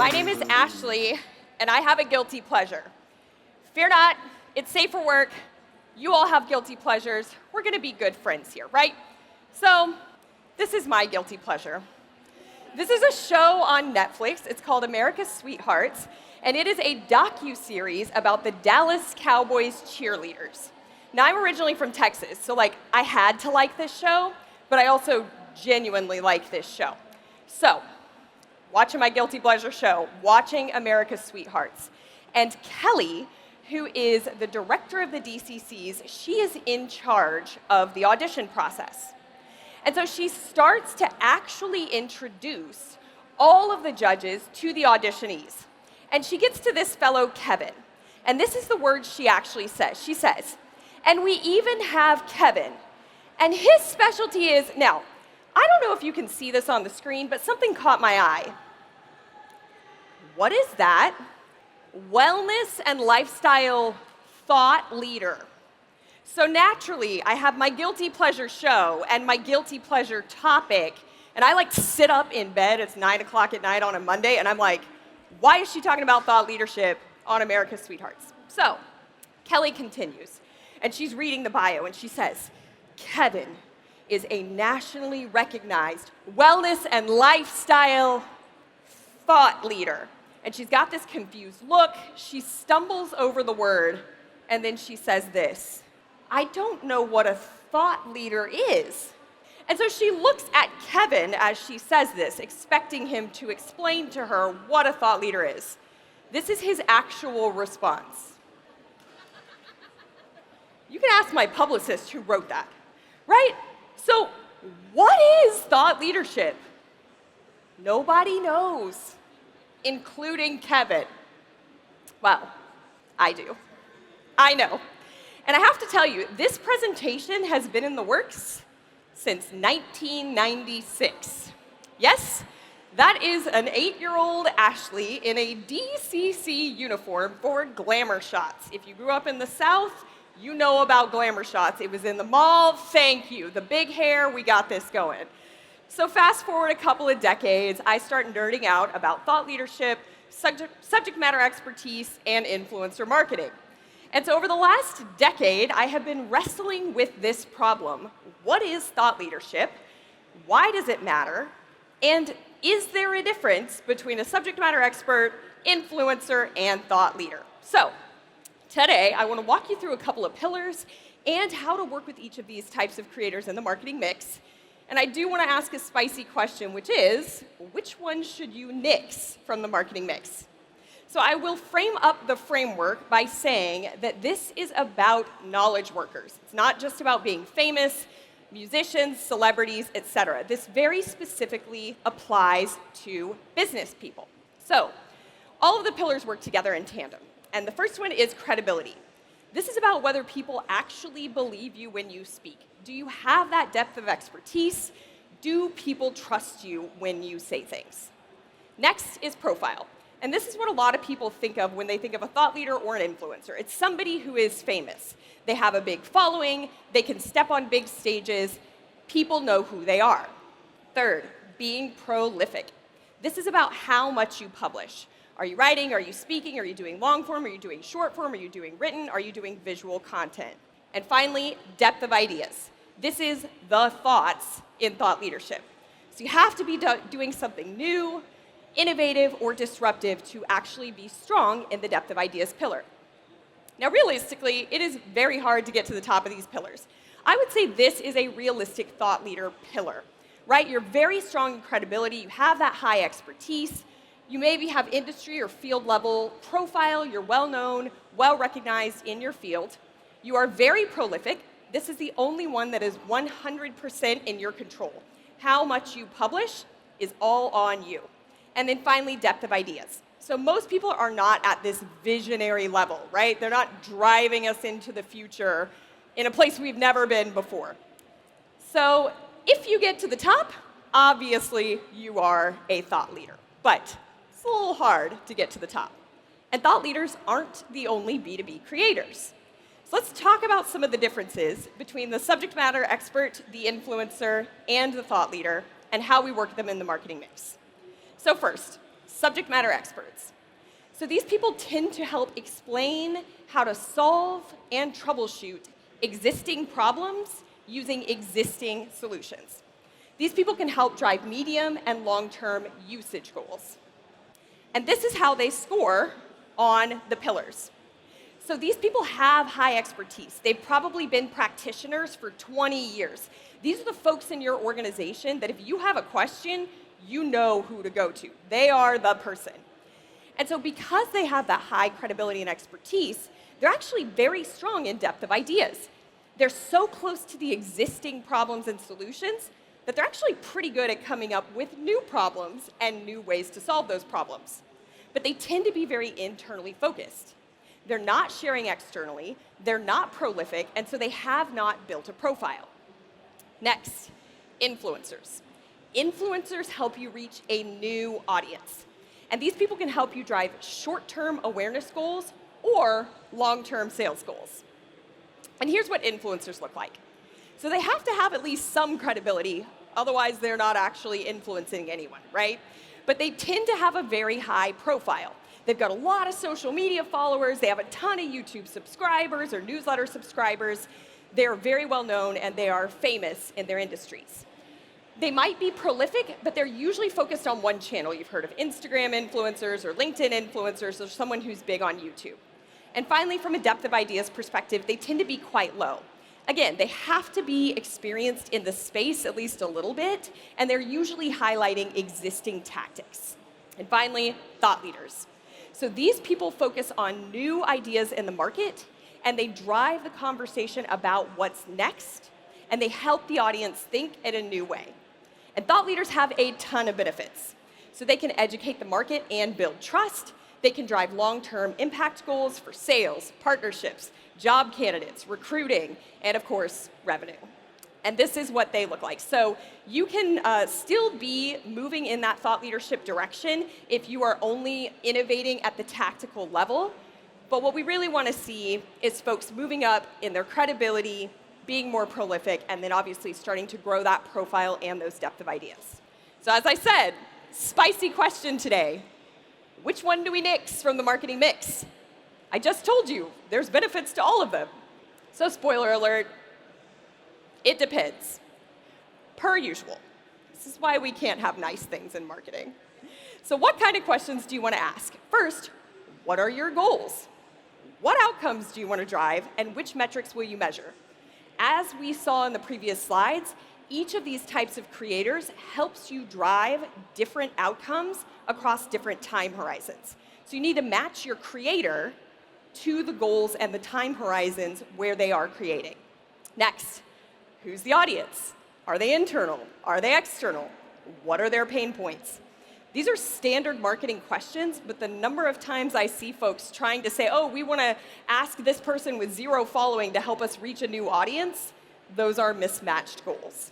my name is Ashley, and I have a guilty pleasure. Fear not, it's safe for work. You all have guilty pleasures. We're going to be good friends here, right? So, this is my guilty pleasure. This is a show on Netflix. It's called America's Sweethearts, and it is a docu-series about the Dallas Cowboys cheerleaders. Now, I'm originally from Texas, so I had to like this show, but I also genuinely like this show. So, watching my guilty pleasure show, watching America's Sweethearts. And Kelly, who is the director of the DCCs, she is in charge of the audition process. And so she starts to actually introduce all of the judges to the auditionees. And she gets to this fellow Kevin. And this is the word she actually says. She says, "And we even have Kevin. And his specialty is," now, I don't know if you can see this on the screen, but something caught my eye. What is that? Wellness and lifestyle thought leader. So naturally, I have my guilty pleasure show and my guilty pleasure topic, and I sit up in bed, it's 9 o'clock at night on a Monday, and I'm like, why is she talking about thought leadership on America's Sweethearts? So, Kelly continues, and she's reading the bio, and she says, "Kevin is a nationally recognized wellness and lifestyle thought leader." And she's got this confused look. She stumbles over the word, and then she says this, "I don't know what a thought leader is." And so she looks at Kevin as she says this, expecting him to explain to her what a thought leader is. This is his actual response. You can ask my publicist who wrote that, right? So, what is thought leadership? Nobody knows, including Kevin. Well, I do. I know. And I have to tell you, this presentation has been in the works since 1996. Yes, that is an 8-year-old Ashley in a DCC uniform for glamour shots. If you grew up in the South, you know about glamour shots. It was in the mall. Thank you. The big hair, we got this going. So fast forward a couple of decades, I start nerding out about thought leadership, subject matter expertise, and influencer marketing. And so over the last decade, I have been wrestling with this problem. What is thought leadership? Why does it matter? And is there a difference between a subject matter expert, influencer, and thought leader? So today, I want to walk you through a couple of pillars and how to work with each of these types of creators in the marketing mix. And I do want to ask a spicy question, which is, which one should you nix from the marketing mix? So I will frame up the framework by saying that this is about knowledge workers. It's not just about being famous, musicians, celebrities, etc. This very specifically applies to business people. So all of the pillars work together in tandem. And the first one is credibility. This is about whether people actually believe you when you speak. Do you have that depth of expertise? Do people trust you when you say things? Next is profile. And this is what a lot of people think of when they think of a thought leader or an influencer. It's somebody who is famous. They have a big following. They can step on big stages. People know who they are. Third, being prolific. This is about how much you publish. Are you writing? Are you speaking? Are you doing long form? Are you doing short form? Are you doing written? Are you doing visual content? And finally, depth of ideas. This is the thoughts in thought leadership. So you have to be doing something new, innovative, or disruptive to actually be strong in the depth of ideas pillar. Now, realistically, it is very hard to get to the top of these pillars. I would say this is a realistic thought leader pillar, right? You're very strong in credibility. You have that high expertise. You maybe have industry or field level profile. You're well-known, well-recognized in your field. You are very prolific. This is the only one that is 100% in your control. How much you publish is all on you. And then finally, depth of ideas. So most people are not at this visionary level, right? They're not driving us into the future in a place we've never been before. So if you get to the top, obviously you are a thought leader. But it's a little hard to get to the top. And thought leaders aren't the only B2B creators. So let's talk about some of the differences between the subject matter expert, the influencer, and the thought leader, and how we work them in the marketing mix. So first, subject matter experts. So these people tend to help explain how to solve and troubleshoot existing problems using existing solutions. These people can help drive medium and long-term usage goals. And this is how they score on the pillars. So these people have high expertise. They've probably been practitioners for 20 years. These are the folks in your organization that if you have a question, you know who to go to. They are the person. And so because they have that high credibility and expertise, they're actually very strong in depth of ideas. They're so close to the existing problems and solutions that they're actually pretty good at coming up with new problems and new ways to solve those problems. But they tend to be very internally focused. They're not sharing externally, they're not prolific, and so they have not built a profile. Next, influencers. Influencers help you reach a new audience. And these people can help you drive short-term awareness goals or long-term sales goals. And here's what influencers look like. So they have to have at least some credibility, otherwise they're not actually influencing anyone, right? But they tend to have a very high profile. They've got a lot of social media followers, they have a ton of YouTube subscribers or newsletter subscribers. They're very well known and they are famous in their industries. They might be prolific, but they're usually focused on one channel. You've heard of Instagram influencers or LinkedIn influencers or someone who's big on YouTube. And finally, from a depth of ideas perspective, they tend to be quite low. Again, they have to be experienced in the space at least a little bit, and they're usually highlighting existing tactics. And finally, thought leaders. So these people focus on new ideas in the market, and they drive the conversation about what's next, and they help the audience think in a new way. And thought leaders have a ton of benefits. So they can educate the market and build trust. They can drive long-term impact goals for sales, partnerships, job candidates, recruiting, and of course, revenue. And this is what they look like. So you can still be moving in that thought leadership direction if you are only innovating at the tactical level. But what we really want to see is folks moving up in their credibility, being more prolific, and then obviously starting to grow that profile and those depth of ideas. So as I said, spicy question today. Which one do we nix from the marketing mix? I just told you, there's benefits to all of them. So spoiler alert, it depends. Per usual. This is why we can't have nice things in marketing. So what kind of questions do you want to ask? First, what are your goals? What outcomes do you want to drive, and which metrics will you measure? As we saw in the previous slides, each of these types of creators helps you drive different outcomes across different time horizons. So you need to match your creator to the goals and the time horizons where they are creating. Next, who's the audience? Are they internal? Are they external? What are their pain points? These are standard marketing questions, but the number of times I see folks trying to say, oh, we want to ask this person with 0 following to help us reach a new audience, those are mismatched goals.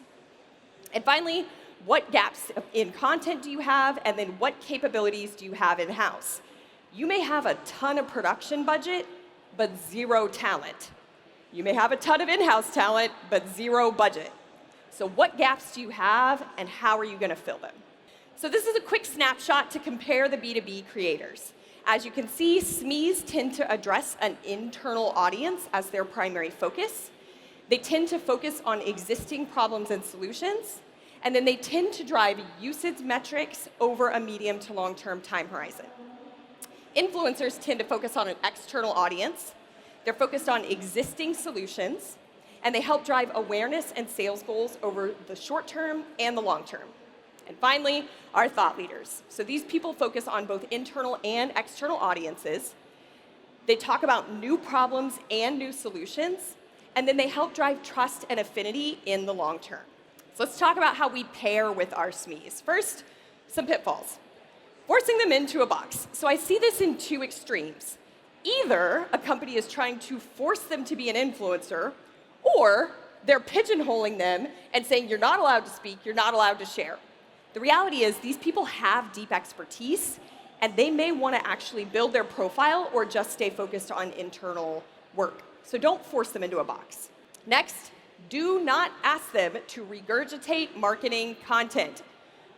And finally, what gaps in content do you have, and then what capabilities do you have in-house? You may have a ton of production budget, but 0 talent. You may have a ton of in-house talent, but 0 budget. So what gaps do you have, and how are you going to fill them? So this is a quick snapshot to compare the B2B creators. As you can see, SMEs tend to address an internal audience as their primary focus. They tend to focus on existing problems and solutions, and then they tend to drive usage metrics over a medium to long-term time horizon. Influencers tend to focus on an external audience. They're focused on existing solutions, and they help drive awareness and sales goals over the short term and the long term. And finally, our thought leaders. So these people focus on both internal and external audiences. They talk about new problems and new solutions, and then they help drive trust and affinity in the long term. So let's talk about how we pair with our SMEs. First, some pitfalls. Forcing them into a box. So I see this in 2 extremes. Either a company is trying to force them to be an influencer, or they're pigeonholing them and saying, you're not allowed to speak, you're not allowed to share. The reality is these people have deep expertise, and they may want to actually build their profile or just stay focused on internal work. So don't force them into a box. Next, do not ask them to regurgitate marketing content.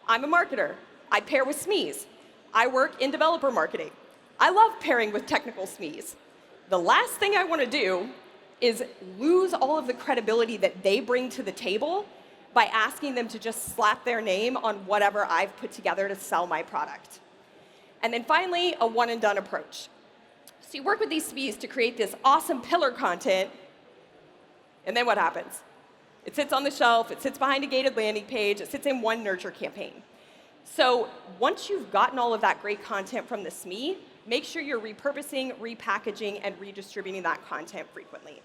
I'm a marketer. I pair with SMEs. I work in developer marketing. I love pairing with technical SMEs. The last thing I want to do is lose all of the credibility that they bring to the table by asking them to just slap their name on whatever I've put together to sell my product. And then finally, a one-and-done approach. So you work with these SMEs to create this awesome pillar content, and then what happens? It sits on the shelf, it sits behind a gated landing page, it sits in one nurture campaign. So once you've gotten all of that great content from the SME, make sure you're repurposing, repackaging, and redistributing that content frequently.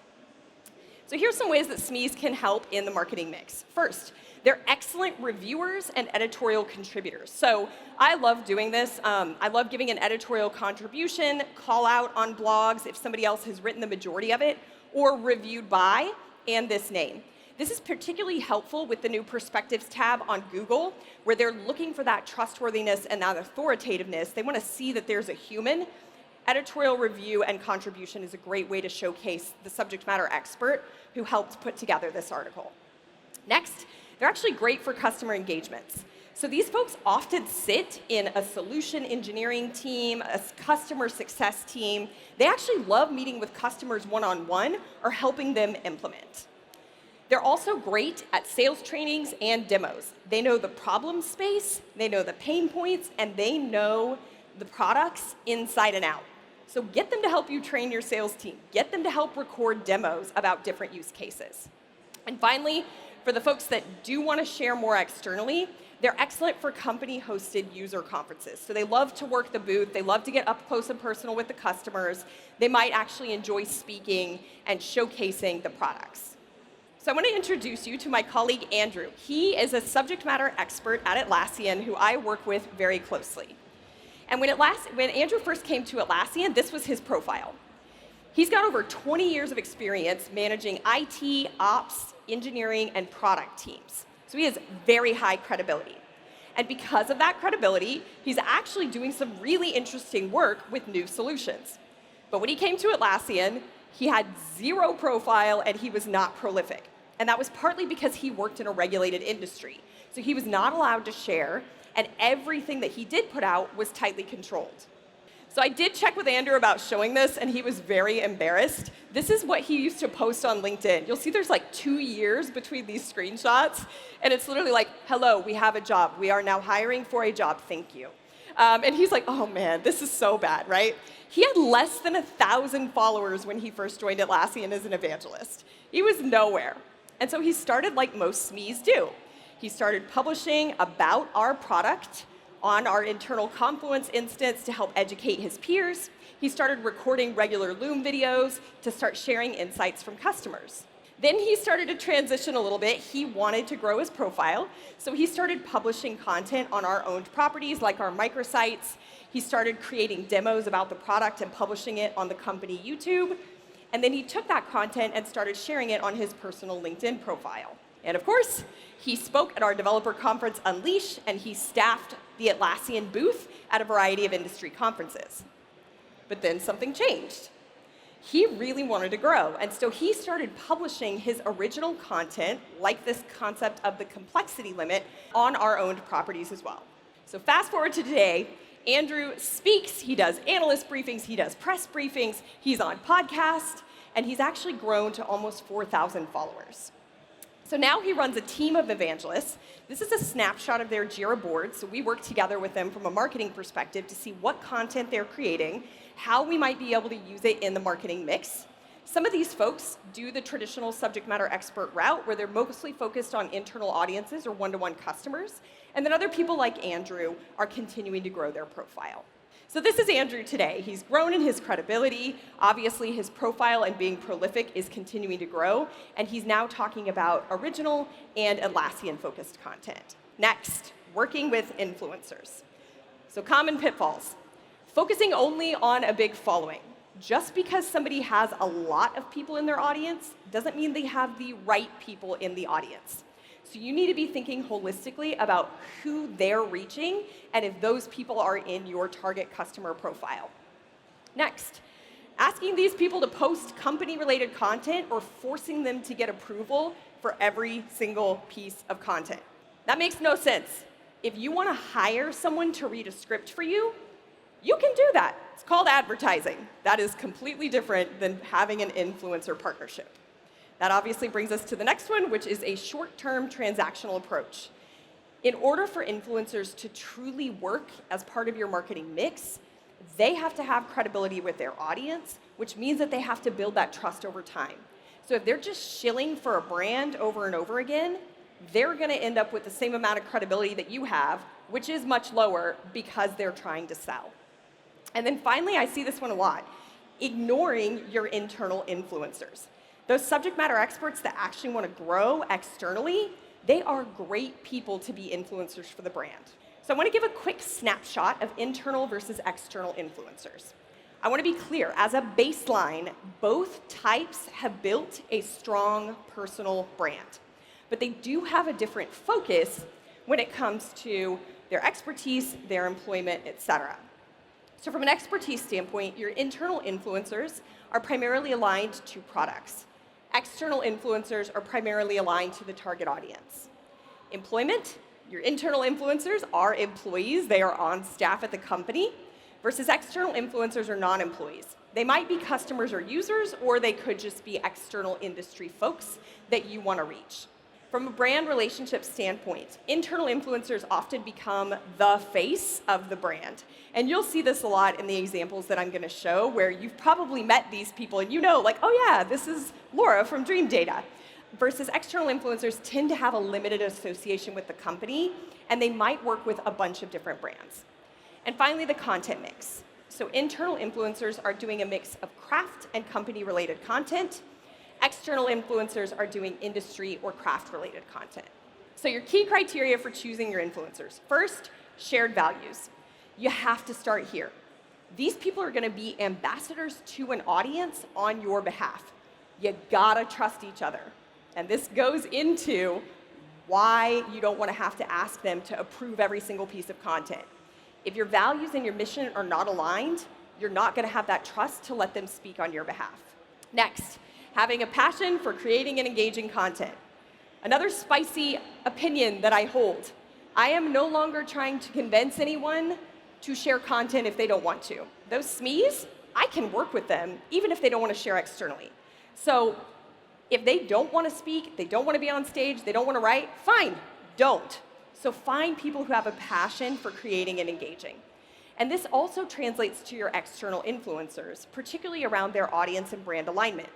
So here's some ways that SMEs can help in the marketing mix. First, they're excellent reviewers and editorial contributors. So I love doing this. I love giving an editorial contribution, call out on blogs if somebody else has written the majority of it, or reviewed by, and this name. This is particularly helpful with the new Perspectives tab on Google, where they're looking for that trustworthiness and that authoritativeness. They want to see that there's a human. Editorial review and contribution is a great way to showcase the subject matter expert who helped put together this article. Next, they're actually great for customer engagements. So these folks often sit in a solution engineering team, a customer success team. They actually love meeting with customers one-on-one or helping them implement. They're also great at sales trainings and demos. They know the problem space, they know the pain points, and they know the products inside and out. So get them to help you train your sales team. Get them to help record demos about different use cases. And finally, for the folks that do want to share more externally, they're excellent for company-hosted user conferences. So they love to work the booth. They love to get up close and personal with the customers. They might actually enjoy speaking and showcasing the products. So I want to introduce you to my colleague, Andrew. He is a subject matter expert at Atlassian who I work with very closely. And when Andrew first came to Atlassian, this was his profile. He's got over 20 years of experience managing IT, ops, engineering, and product teams. So he has very high credibility. And because of that credibility, he's actually doing some really interesting work with new solutions. But when he came to Atlassian, he had zero profile and he was not prolific. And that was partly because he worked in a regulated industry. So he was not allowed to share, and everything that he did put out was tightly controlled. So I did check with Andrew about showing this, and he was very embarrassed. This is what he used to post on LinkedIn. You'll see there's like 2 years between these screenshots, and it's literally like, hello, we have a job. We are now hiring for a job, thank you. And he's like, oh man, this is so bad, right? He had less than 1,000 followers when he first joined Atlassian as an evangelist. He was nowhere. And so he started like most SMEs do. He started publishing about our product on our internal Confluence instance to help educate his peers. He started recording regular Loom videos to start sharing insights from customers. Then he started to transition a little bit. He wanted to grow his profile, so he started publishing content on our owned properties like our microsites. He started creating demos about the product and publishing it on the company YouTube. And then he took that content and started sharing it on his personal LinkedIn profile. And of course, he spoke at our developer conference Unleash, and he staffed the Atlassian booth at a variety of industry conferences. But then something changed. He really wanted to grow, and so he started publishing his original content, like this concept of the complexity limit, on our owned properties as well. So fast forward to today, Andrew speaks, he does analyst briefings, he does press briefings, he's on podcasts, and he's actually grown to almost 4,000 followers. So now he runs a team of evangelists. This is a snapshot of their Jira board, so we work together with them from a marketing perspective to see what content they're creating, how we might be able to use it in the marketing mix. Some of these folks do the traditional subject matter expert route, where they're mostly focused on internal audiences or one-to-one customers, and then other people like Andrew are continuing to grow their profile. So this is Andrew today. He's grown in his credibility. Obviously, his profile and being prolific is continuing to grow, and he's now talking about original and Atlassian-focused content. Next, working with influencers. So common pitfalls. Focusing only on a big following. Just because somebody has a lot of people in their audience doesn't mean they have the right people in the audience. So you need to be thinking holistically about who they're reaching and if those people are in your target customer profile. Next, asking these people to post company-related content or forcing them to get approval for every single piece of content. That makes no sense. If you want to hire someone to read a script for you, you can do that. It's called advertising. That is completely different than having an influencer partnership. That obviously brings us to the next one, which is a short-term transactional approach. In order for influencers to truly work as part of your marketing mix, they have to have credibility with their audience, which means that they have to build that trust over time. So if they're just shilling for a brand over and over again, they're going to end up with the same amount of credibility that you have, which is much lower because they're trying to sell. And then finally, I see this one a lot, ignoring your internal influencers. Those subject matter experts that actually want to grow externally, they are great people to be influencers for the brand. So I want to give a quick snapshot of internal versus external influencers. I want to be clear, as a baseline, both types have built a strong personal brand, but they do have a different focus when it comes to their expertise, their employment, etc. So from an expertise standpoint, your internal influencers are primarily aligned to products. External influencers are primarily aligned to the target audience. Employment, your internal influencers are employees. They are on staff at the company, versus external influencers are non-employees. They might be customers or users, or they could just be external industry folks that you want to reach. From a brand relationship standpoint, internal influencers often become the face of the brand. And you'll see this a lot in the examples that I'm going to show, where you've probably met these people and you know, like, oh yeah, this is Laura from Dream Data. Versus external influencers tend to have a limited association with the company, and they might work with a bunch of different brands. And finally, the content mix. So internal influencers are doing a mix of craft and company-related content. External influencers are doing industry or craft-related content. So your key criteria for choosing your influencers. First, shared values. You have to start here. These people are going to be ambassadors to an audience on your behalf. You gotta trust each other. And this goes into why you don't want to have to ask them to approve every single piece of content. If your values and your mission are not aligned, you're not going to have that trust to let them speak on your behalf. Next, having a passion for creating and engaging content. Another spicy opinion that I hold. I am no longer trying to convince anyone to share content if they don't want to. Those SMEs, I can work with them even if they don't want to share externally. So if they don't want to speak, they don't want to be on stage, they don't want to write, fine, don't. So find people who have a passion for creating and engaging. And this also translates to your external influencers, particularly around their audience and brand alignment.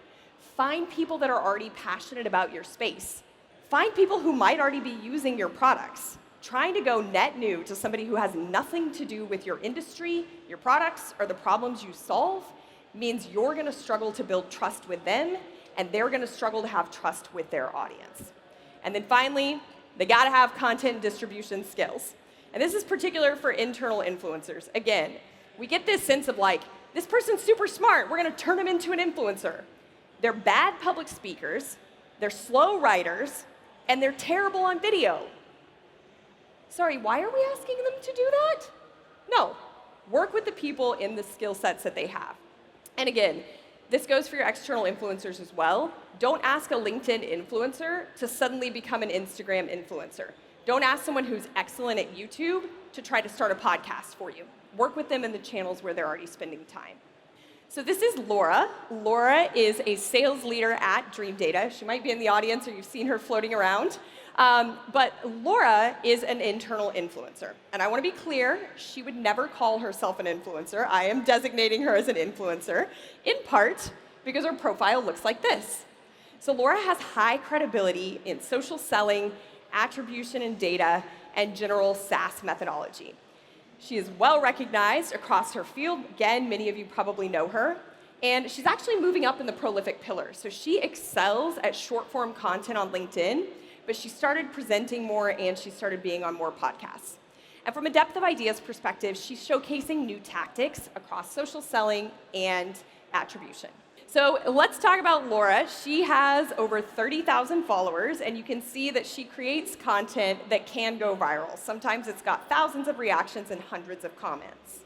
Find people that are already passionate about your space. Find people who might already be using your products. Trying to go net new to somebody who has nothing to do with your industry, your products, or the problems you solve means you're going to struggle to build trust with them, and they're going to struggle to have trust with their audience. And then finally, they got to have content distribution skills. And this is particular for internal influencers. Again, we get this sense of like, this person's super smart, we're going to turn them into an influencer. They're bad public speakers, they're slow writers, and they're terrible on video. Sorry, why are we asking them to do that? No, work with the people in the skill sets that they have. And again, this goes for your external influencers as well. Don't ask a LinkedIn influencer to suddenly become an Instagram influencer. Don't ask someone who's excellent at YouTube to try to start a podcast for you. Work with them in the channels where they're already spending time. So this is Laura. Laura is a sales leader at Dream Data. She might be in the audience or you've seen her floating around. But Laura is an internal influencer. And I want to be clear, she would never call herself an influencer. I am designating her as an influencer, in part because her profile looks like this. So Laura has high credibility in social selling, attribution and data, and general SaaS methodology. She is well recognized across her field. Again, many of you probably know her. And she's actually moving up in the prolific pillar. So she excels at short form content on LinkedIn, but she started presenting more and she started being on more podcasts. And from a depth of ideas perspective, she's showcasing new tactics across social selling and attribution. So let's talk about Laura. She has over 30,000 followers, and you can see that she creates content that can go viral. Sometimes it's got thousands of reactions and hundreds of comments.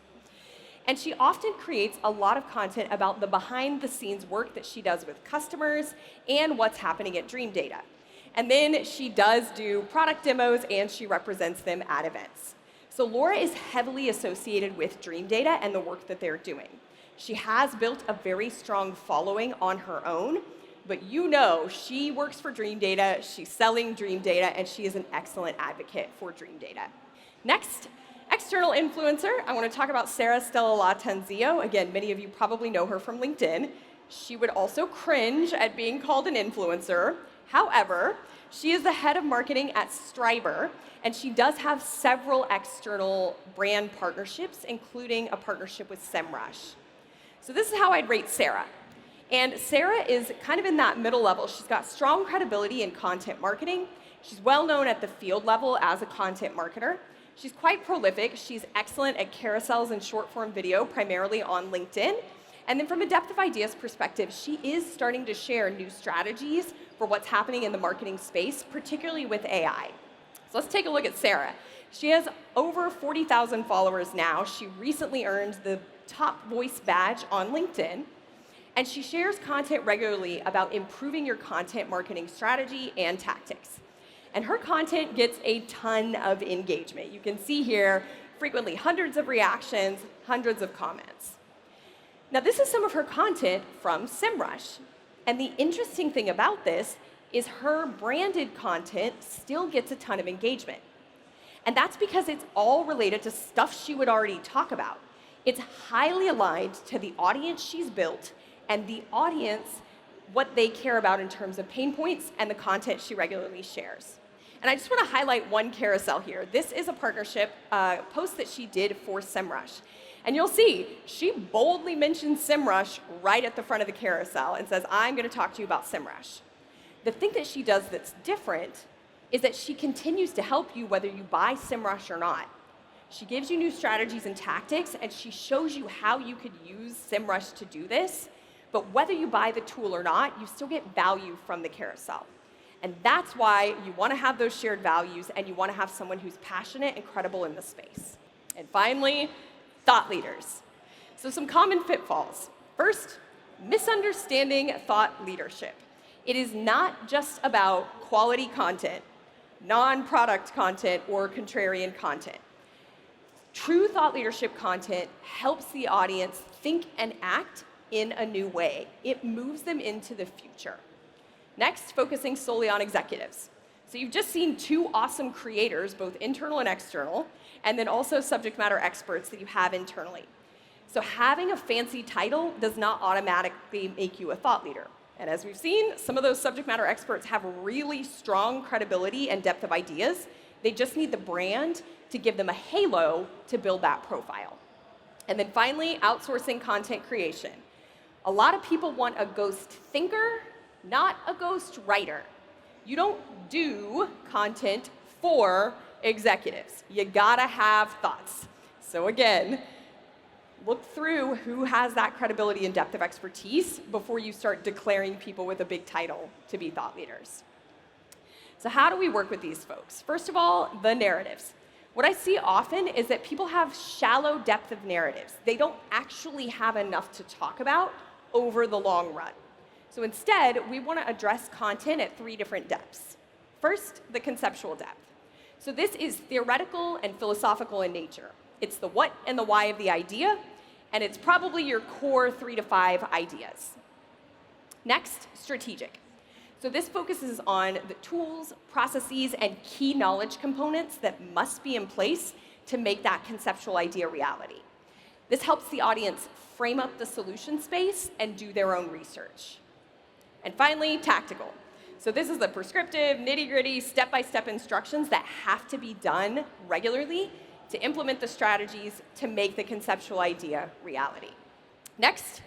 And she often creates a lot of content about the behind-the-scenes work that she does with customers and what's happening at Dream Data. And then she does do product demos and she represents them at events. So Laura is heavily associated with Dream Data and the work that they're doing. She has built a very strong following on her own, but you know she works for Dream Data, she's selling Dream Data, and she is an excellent advocate for Dream Data. Next, external influencer, I want to talk about Sarah Stella Latenzio. Again, many of you probably know her from LinkedIn. She would also cringe at being called an influencer. However, she is the head of marketing at Striver, and she does have several external brand partnerships, including a partnership with SEMrush. So this is how I'd rate Sarah. And Sarah is kind of in that middle level. She's got strong credibility in content marketing. She's well known at the field level as a content marketer. She's quite prolific. She's excellent at carousels and short form video, primarily on LinkedIn. And then from a depth of ideas perspective, she is starting to share new strategies for what's happening in the marketing space, particularly with AI. So let's take a look at Sarah. She has over 40,000 followers now. She recently earned the top voice badge on LinkedIn. And she shares content regularly about improving your content marketing strategy and tactics. And her content gets a ton of engagement. You can see here frequently hundreds of reactions, hundreds of comments. Now, this is some of her content from SEMrush. And the interesting thing about this is her branded content still gets a ton of engagement. And that's because it's all related to stuff she would already talk about. It's highly aligned to the audience she's built and the audience, what they care about in terms of pain points and the content she regularly shares. And I just want to highlight one carousel here. This is a partnership post that she did for SEMrush. And you'll see, she boldly mentions SEMrush right at the front of the carousel and says, I'm going to talk to you about SEMrush. The thing that she does that's different is that she continues to help you whether you buy SEMrush or not. She gives you new strategies and tactics, and she shows you how you could use SEMrush to do this. But whether you buy the tool or not, you still get value from the carousel. And that's why you want to have those shared values, and you want to have someone who's passionate and credible in the space. And finally, thought leaders. So some common pitfalls. First, misunderstanding thought leadership. It is not just about quality content, non-product content, or contrarian content. True thought leadership content helps the audience think and act in a new way. It moves them into the future. Next, focusing solely on executives. So you've just seen two awesome creators, both internal and external, and then also subject matter experts that you have internally. So having a fancy title does not automatically make you a thought leader. And as we've seen, some of those subject matter experts have really strong credibility and depth of ideas. They just need the brand to give them a halo to build that profile. And then finally, outsourcing content creation. A lot of people want a ghost thinker, not a ghost writer. You don't do content for executives. You gotta have thoughts. So again, look through who has that credibility and depth of expertise before you start declaring people with a big title to be thought leaders. So how do we work with these folks? First of all, the narratives. What I see often is that people have shallow depth of narratives. They don't actually have enough to talk about over the long run. So instead, we want to address content at 3 different depths. First, the conceptual depth. So this is theoretical and philosophical in nature. It's the what and the why of the idea, and it's probably your core 3 to 5 ideas. Next, strategic. So this focuses on the tools, processes, and key knowledge components that must be in place to make that conceptual idea reality. This helps the audience frame up the solution space and do their own research. And finally, tactical. So this is the prescriptive, nitty-gritty, step-by-step instructions that have to be done regularly to implement the strategies to make the conceptual idea reality. Next,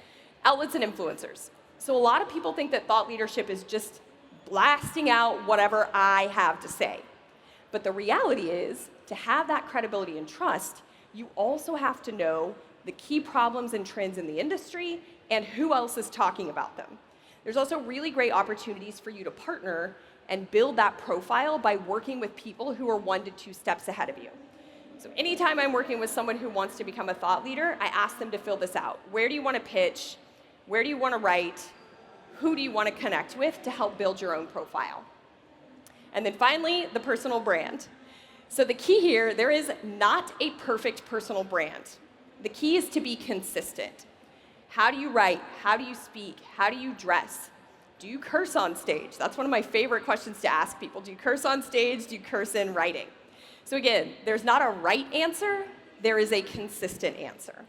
outlets and influencers. So a lot of people think that thought leadership is just blasting out whatever I have to say. But the reality is, to have that credibility and trust, you also have to know the key problems and trends in the industry and who else is talking about them. There's also really great opportunities for you to partner and build that profile by working with people who are 1 to 2 steps ahead of you. So anytime I'm working with someone who wants to become a thought leader, I ask them to fill this out. Where do you want to pitch? Where do you want to write? Who do you want to connect with to help build your own profile? And then finally, the personal brand. So the key here, there is not a perfect personal brand. The key is to be consistent. How do you write? How do you speak? How do you dress? Do you curse on stage? That's one of my favorite questions to ask people. Do you curse on stage? Do you curse in writing? So again, there's not a right answer. There is a consistent answer.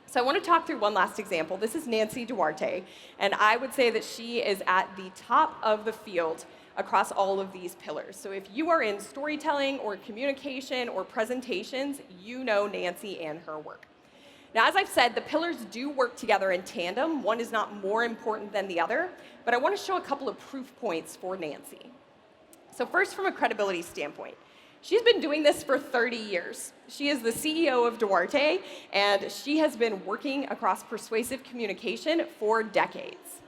So I want to talk through one last example. This is Nancy Duarte, and I would say that she is at the top of the field across all of these pillars. So if you are in storytelling or communication or presentations, you know Nancy and her work. Now, as I've said, the pillars do work together in tandem. One is not more important than the other, but I want to show a couple of proof points for Nancy. So first, from a credibility standpoint, she's been doing this for 30 years. She is the CEO of Duarte, and she has been working across persuasive communication for decades.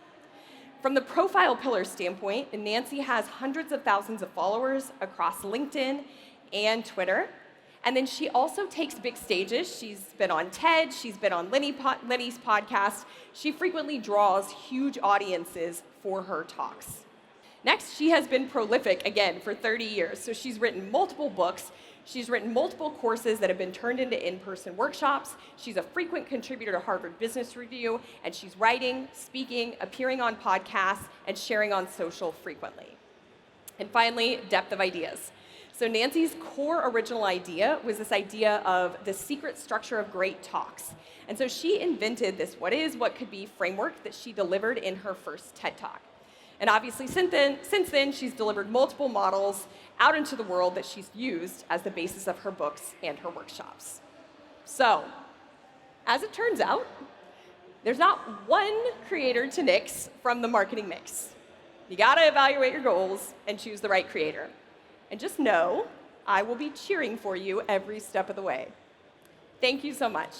From the profile pillar standpoint, Nancy has hundreds of thousands of followers across LinkedIn and Twitter. And then she also takes big stages. She's been on TED, she's been on Lenny's podcast. She frequently draws huge audiences for her talks. Next, she has been prolific, again, for 30 years. So she's written multiple books. She's written multiple courses that have been turned into in-person workshops. She's a frequent contributor to Harvard Business Review, and she's writing, speaking, appearing on podcasts, and sharing on social frequently. And finally, depth of ideas. So Nancy's core original idea was this idea of the secret structure of great talks. And so she invented this what could be framework that she delivered in her first TED Talk. And obviously, since then, she's delivered multiple models out into the world that she's used as the basis of her books and her workshops. So, as it turns out, there's not one creator to nix from the marketing mix. You gotta evaluate your goals and choose the right creator. And just know, I will be cheering for you every step of the way. Thank you so much.